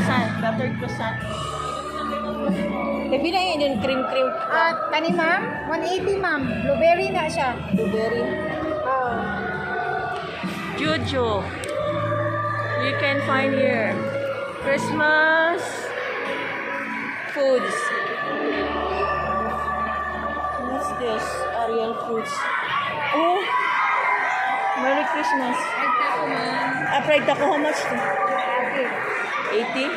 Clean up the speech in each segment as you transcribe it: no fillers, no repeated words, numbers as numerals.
croissant. Buttered croissant. Tapi na yun yung cream. Kani ma'am, 180 ma'am. Blueberry na siya. Blueberry. Oh. Juju. You can find here. Christmas foods. What's this? Ariel Foods. Oh! Merry Christmas. Fried taco, how much? 80?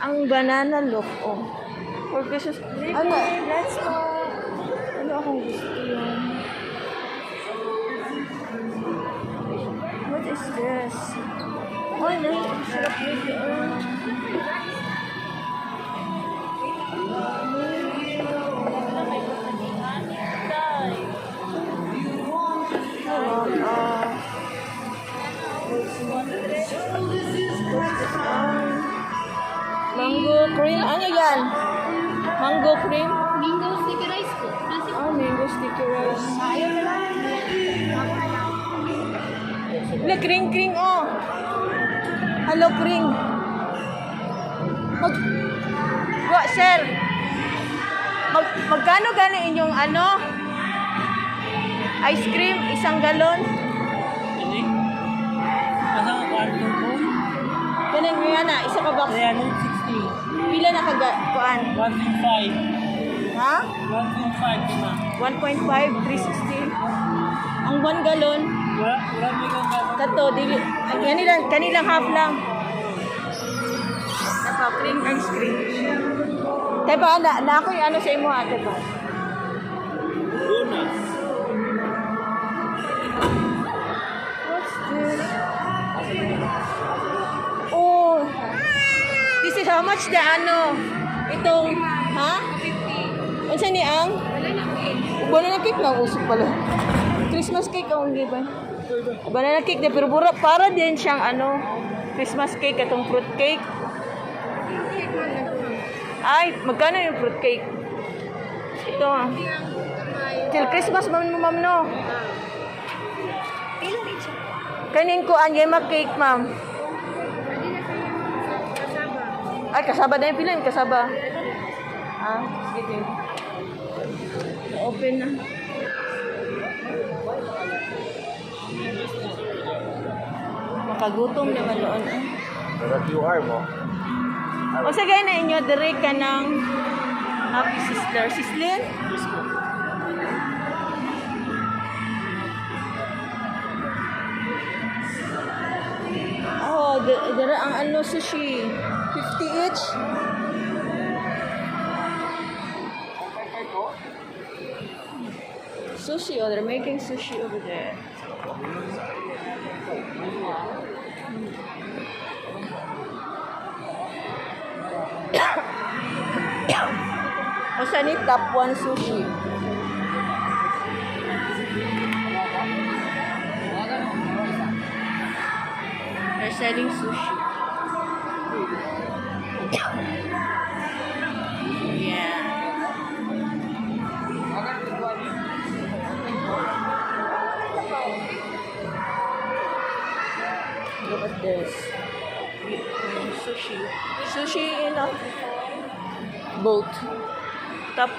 Ang banana loaf, oh. For Christmas. Ano? Let's go. Ano akong gusto yun? What is this? Oh, sarap yun. Mango cream. Ano yan? Mango cream? Mango sticky rice po. Mango sticky rice. Wala, kring, oh. Hello, kring. Sir. Magkano gano'n inyong ice cream, 1 galon? Ini? Asa ka kwarto po? Ganun nga na, isa ka box. 360. Pila na kuan? 1.5. Ha? 1.5 na. 1.5, 360. Ang 1 galon, Wala may kang gano'n. kato, kanilang half lang. Napa, cream ice cream. Diba, na ako yung sa imo, diba? Donuts. What's this? Oh, this is how much the itong, ha? Ano sa ni ang? Banana cake na usap pala. Christmas cake ang giban. Banana cake na pero para din siyang Christmas cake atong fruit cake. Ay, magkano yung fruit cake? Ito. Till Christmas ma'am no. Kanin ko ang yema cake ma'am. Ay, kasaba na yung pila, kasaba. Sige. Open na. Makagutom naman noon. Pero QR mo. O sige na inyo, direct ka ng Happy Sister. Sislin? Oh, dira ang sushi. 50 each. Sushi, oh, they're making sushi over there. O sa ni top 1 sushi. They're selling sushi. Yeah. Look at this. Sushi. Sushi in a boat. Top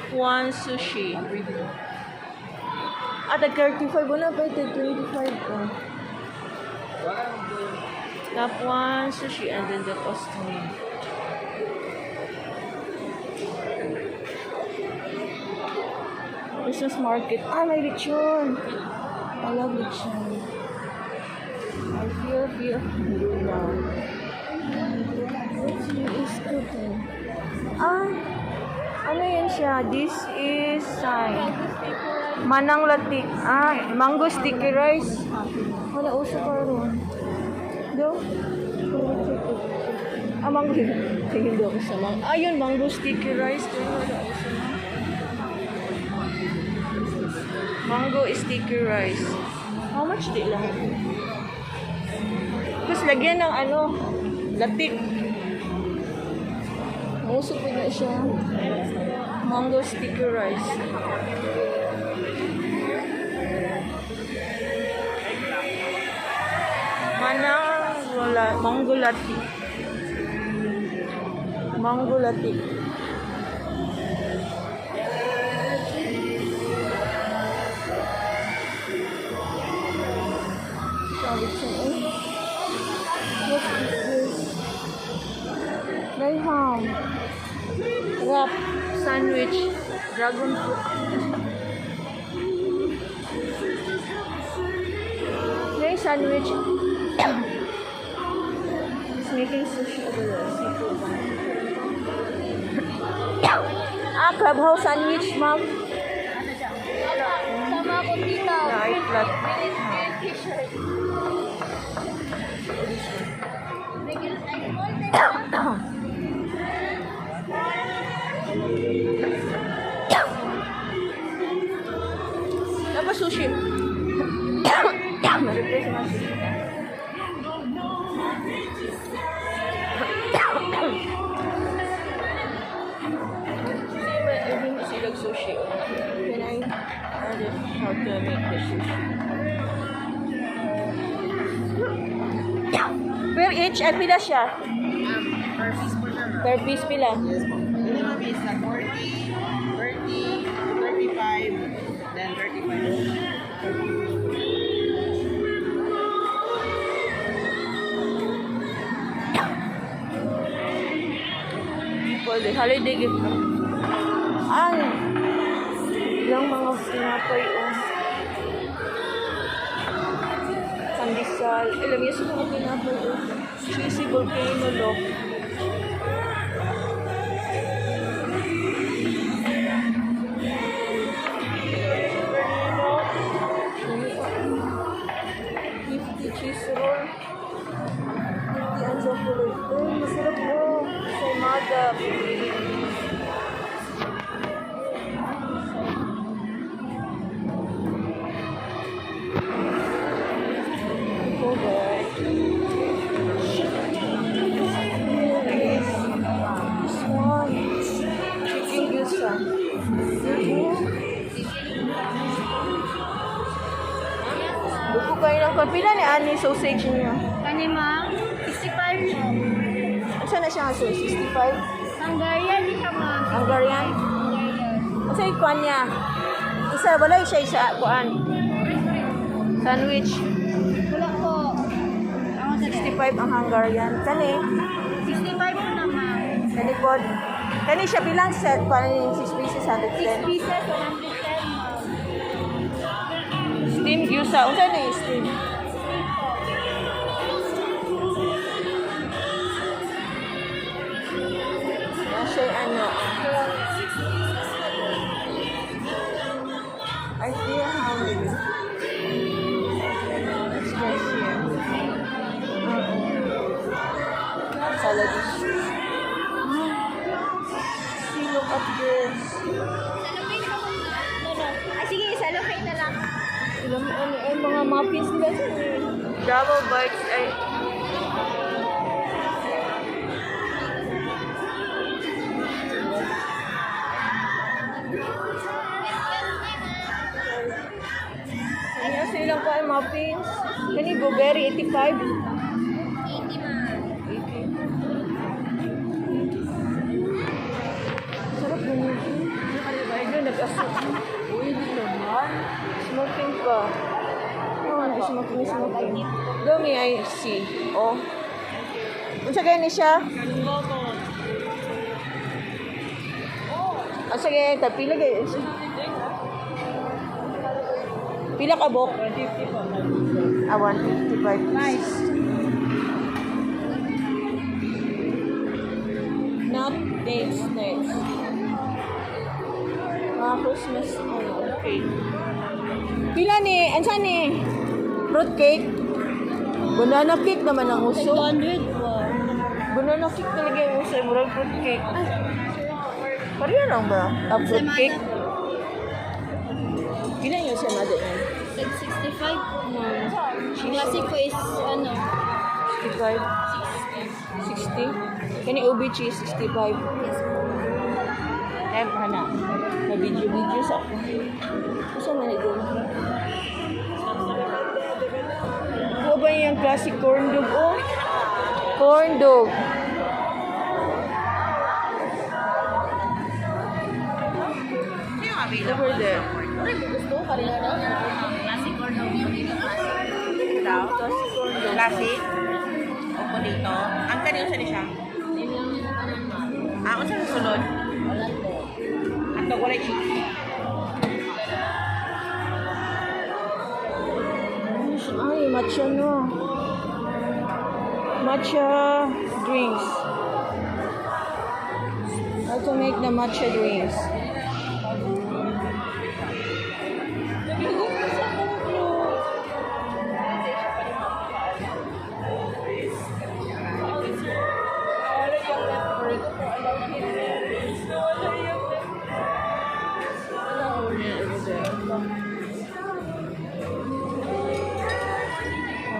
1 sushi. The 35 wala pa ito 25 oh. Top 1 sushi and then the costume. Christmas market. May lechon. I love lechon. I feel hungry now. It's cooking. Ano yan siya? This is manang latik. Mango sticky rice. Wala uso ka ron. Do? Mango. Tingin do ako sa mango. Yun, mango sticky rice. Wala uso na. Mango sticky rice. How much di lang? Tapos lagyan ng latik. Uso po na siya. Mango sticky rice. mango latte. Mango latte. Sabi siya, what is this? May ham. Wrap. Sandwich. Dragon fruit. May sandwich. He's making sushi over there. Seafood. Clubhouse sandwich, ma'am. Sama ko dito. Night flat. Apa sushi? Na-replace na sushi. Hindi silang sushi. Can I order how to make the sushi? Per each, ay pila siya? Per piece po siya, ma'am. Per piece pila? Yes po. Minimum is na 40, 30, 35, then 35. For the holiday gift. Ay! Yung mga pinapay o. Pandesal. Alam niyo sa mga pinapay o. Cheesy volcano loaf. Cheese roll. 50 ang chocolate. Ay, masarap po. Sa umaga. Ito guys. This one. Chicken gyoza. Buko kayo ng kapila ni Ani sausage niya. Kani ma'am, 65 mo. Saan na siya nga 65? Hungarian di ka ma'am. Hungarian? Sa ikuan niya. Isa, wala siya isa kuan. Sandwich. Wala po. Ako sa 65 ang Hungarian. Kani? 65 mo na ma'am. Kani po. Kani siya bilang set. Kuan yung 6 pieces, 6 110. pieces, 110 ma'am. Steam gyoza. Unsa na yung steam? Nasa ano? I feel hungry. Let's go here. Salad dish. See, look at this. Salupin mo muna. Ay, sige, salupin na lang. Ilang ano, ay mga muffins nila sa double bites ay ano sa ilang pa ay muffins kani blueberry 85 80 ma'am. 80 sarap ganyan ay doon nag-aso uy hindi naman smoking pa smoking doon ay see oh unsa kaya ni siya sige tapila kaya pila ka bok 150 po. 155 nice not dates next Christmas okay pila ni ansa ni fruit cake banana cake naman ang uso 100 po. banana cake talaga yung uso murag fruit cake pareha lang ba fruit cake pila yung siya mada yan 65 po ma'am. Classic po is ano? 65 60 kani ubi cheese 65 Yes po. eh hana may video sa ako gusto man ito ba yung classic corn dog oh Corn dog. Ano yung available? Over there. Classic or no? Daw? Classic? Opo dito. Ang kanil sa siya? Ako sa susunod. At wala chicken. Ay, matcha no. Matcha drinks. How to make the matcha drinks.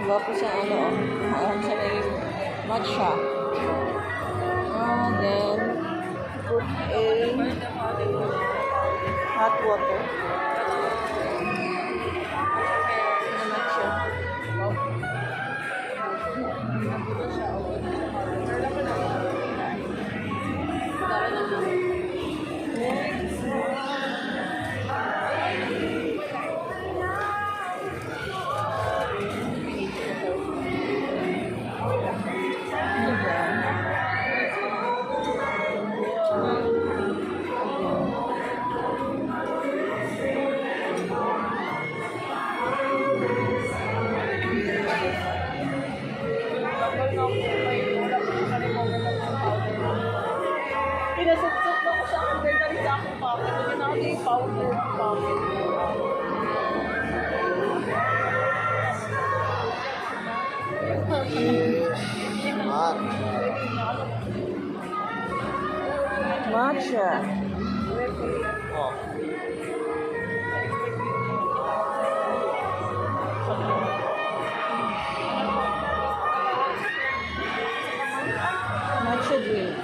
Wala po sa ano, sa may matcha. Then, put a hot water. The matcha. Pinasuksok na ko siya ang dali sa akong pocket. Hindi na ako yung powder pocket. Matcha. Matcha drink.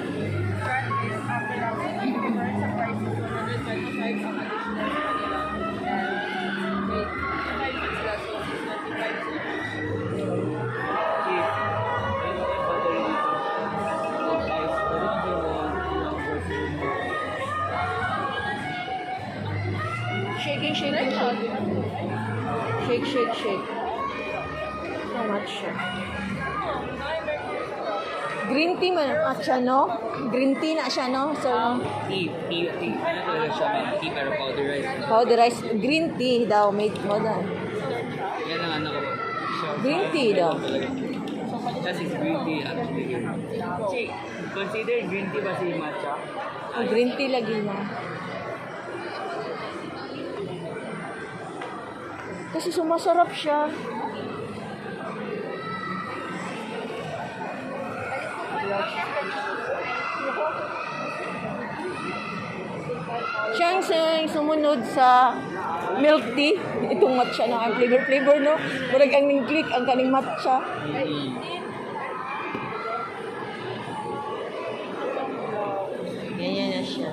Shaking, shaking, shaking. Shake, shake, shake. So much siya. Green tea man siya, no? Green tea na siya, no? So, Tea. Ano talaga siya, ma'am? Tea pero powderized. powderized green tea daw, made mo daw. Yan ang ano ko. Green tea daw. Kasi green tea actually. Consider green tea ba si matcha? Oh, green tea lagi na. Kasi sumasarap siya. Siyang sumunod sa milk tea. Itong matcha na ang flavor, no? Barag ang ning-click ang kaning matcha. Ganyan na siya.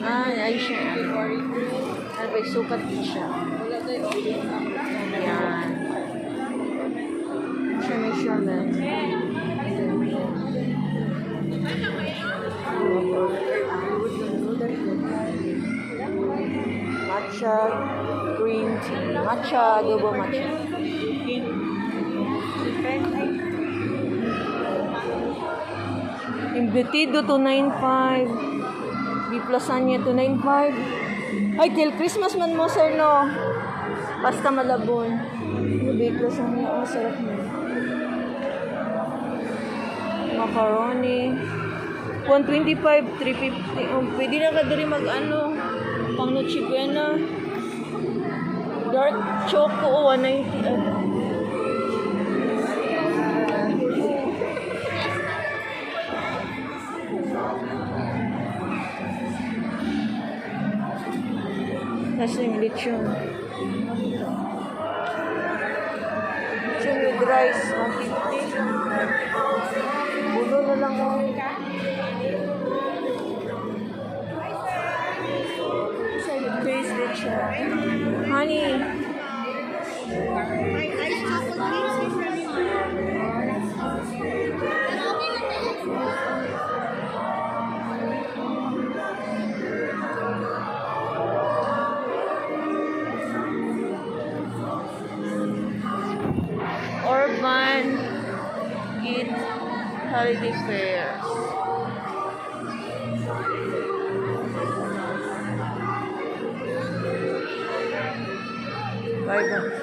Ay siya. Ano ba, sukat din siya. Ayan. Siya may siya, man. Matcha green tea. Matcha, adobo matcha. Embutido 295. Beef lasagna 295. Ay, till Christmas man mo, sir, no? Pasta malabon. Beef lasagna. Oh, sarap mo. Macaroni. 125, 350. Oh, pwede na ka diri mag-ano. Pang Noche Buena. Dark choco, 190. Nasa yung lechon. Lechon with rice, 150. Bulo na lang ako. Taste lechon. Honey. Ice chocolate cakes. Holiday fairs. Bye bye.